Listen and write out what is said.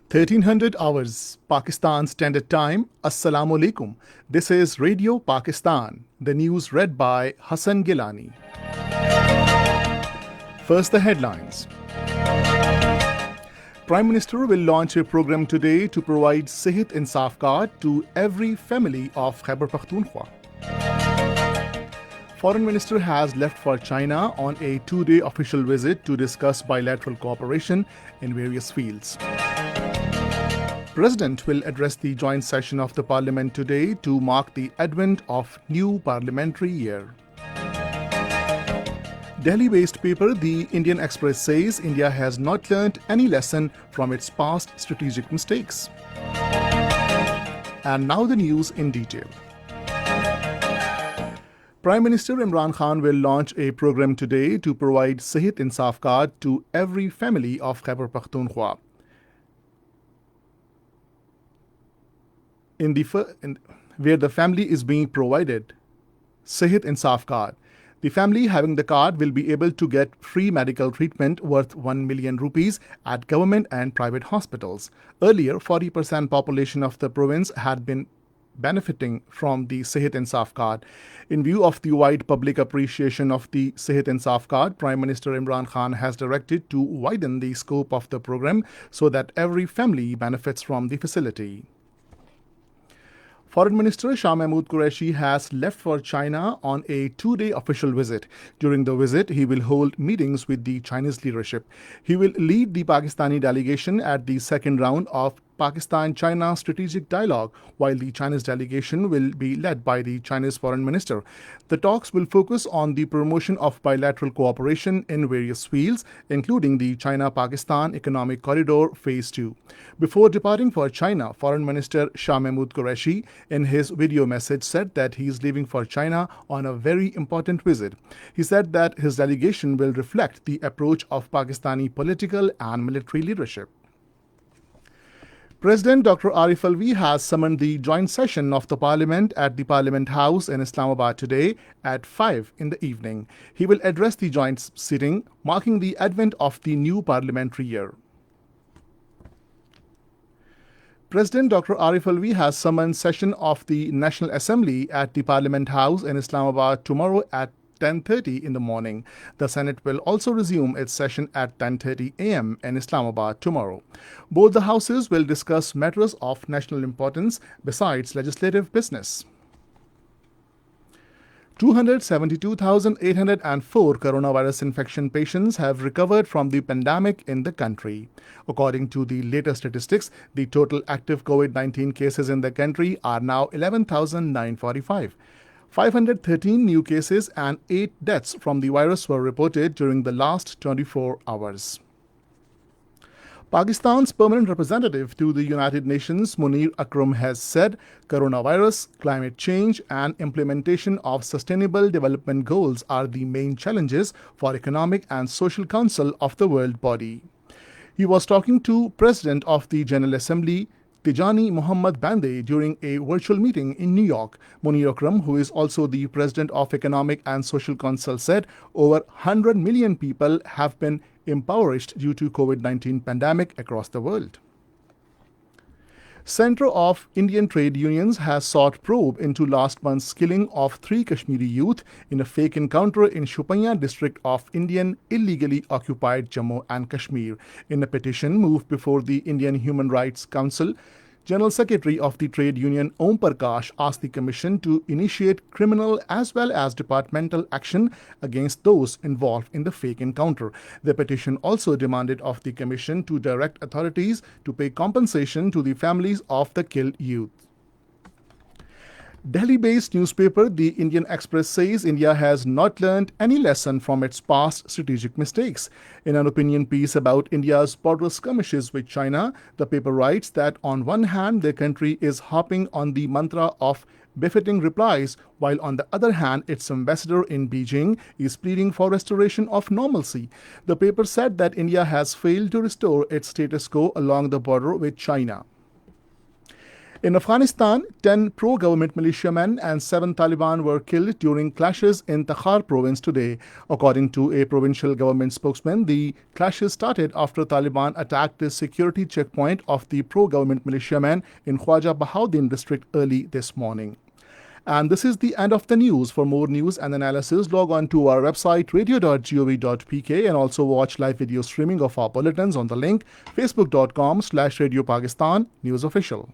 1300 hours, Pakistan Standard Time. Assalamu alaikum. This is Radio Pakistan. The news read by Hassan Gilani. First, the headlines. Prime Minister will launch a program today to provide Sehat Insaf card to every family of Khyber Pakhtunkhwa. Foreign Minister has left for China on a two-day official visit to discuss bilateral cooperation in various fields. President will address the joint session of the Parliament today to mark the advent of new parliamentary year. Delhi-based paper The Indian Express says India has not learnt any lesson from its past strategic mistakes. And now the news in detail. Prime Minister Imran Khan will launch a program today to provide Sehat Insaf card to every family of Khyber Pakhtunkhwa. Where the family is being provided Sehat Insaf card. The family having the card will be able to get free medical treatment worth 1 million rupees at government and private hospitals. Earlier, 40% population of the province had been benefiting from the Sehat Insaf card. In view of the wide public appreciation of the Sehat Insaf card, Prime Minister Imran Khan has directed to widen the scope of the program so that every family benefits from the facility. Foreign Minister Shah Mahmood Qureshi has left for China on a two-day official visit. During the visit, he will hold meetings with the Chinese leadership. He will lead the Pakistani delegation at the second round of Pakistan-China strategic dialogue, while the Chinese delegation will be led by the Chinese Foreign Minister. The talks will focus on the promotion of bilateral cooperation in various fields, including the China-Pakistan Economic Corridor Phase 2. Before departing for China, Foreign Minister Shah Mahmood Qureshi, in his video message, said that he is leaving for China on a very important visit. He said that his delegation will reflect the approach of Pakistani political and military leadership. President Dr. Arif Alvi has summoned the joint session of the Parliament at the Parliament House in Islamabad today at 5 in the evening. He will address the joint sitting, marking the advent of the new parliamentary year. President Dr. Arif Alvi has summoned session of the National Assembly at the Parliament House in Islamabad tomorrow at 10:30 in the morning. The Senate will also resume its session at 10:30 a.m. in Islamabad tomorrow. Both the houses will discuss matters of national importance besides legislative business. 272,804 coronavirus infection patients have recovered from the pandemic in the country. According to the latest statistics, the total active COVID-19 cases in the country are now 11,945. 513 new cases and 8 deaths from the virus were reported during the last 24 hours. Pakistan's permanent representative to the United Nations, Munir Akram, has said coronavirus, climate change, and implementation of sustainable development goals are the main challenges for Economic and Social Council of the world body. He was talking to President of the General Assembly, Tijani Muhammad Bande, during a virtual meeting in New York. Munir Akram, who is also the president of Economic and Social Council, said over 100 million people have been impoverished due to COVID-19 pandemic across the world. Centre of Indian Trade Unions has sought probe into last month's killing of 3 Kashmiri youth in a fake encounter in Shopaiyan district of Indian illegally occupied Jammu and Kashmir. In a petition moved before the Indian Human Rights Council, General Secretary of the Trade Union Om Prakash asked the Commission to initiate criminal as well as departmental action against those involved in the fake encounter. The petition also demanded of the Commission to direct authorities to pay compensation to the families of the killed youth. Delhi-based newspaper The Indian Express says India has not learned any lesson from its past strategic mistakes. In an opinion piece about India's border skirmishes with China, the paper writes that on one hand, the country is harping on the mantra of befitting replies, while on the other hand, its ambassador in Beijing is pleading for restoration of normalcy. The paper said that India has failed to restore its status quo along the border with China. In Afghanistan, 10 pro-government militiamen and 7 Taliban were killed during clashes in Takhar province today. According to a provincial government spokesman, the clashes started after Taliban attacked a security checkpoint of the pro-government militiamen in Khwaja Bahauddin district early this morning. And this is the end of the news. For more news and analysis, log on to our website radio.gov.pk and also watch live video streaming of our bulletins on the link facebook.com/Radio Pakistan News Official.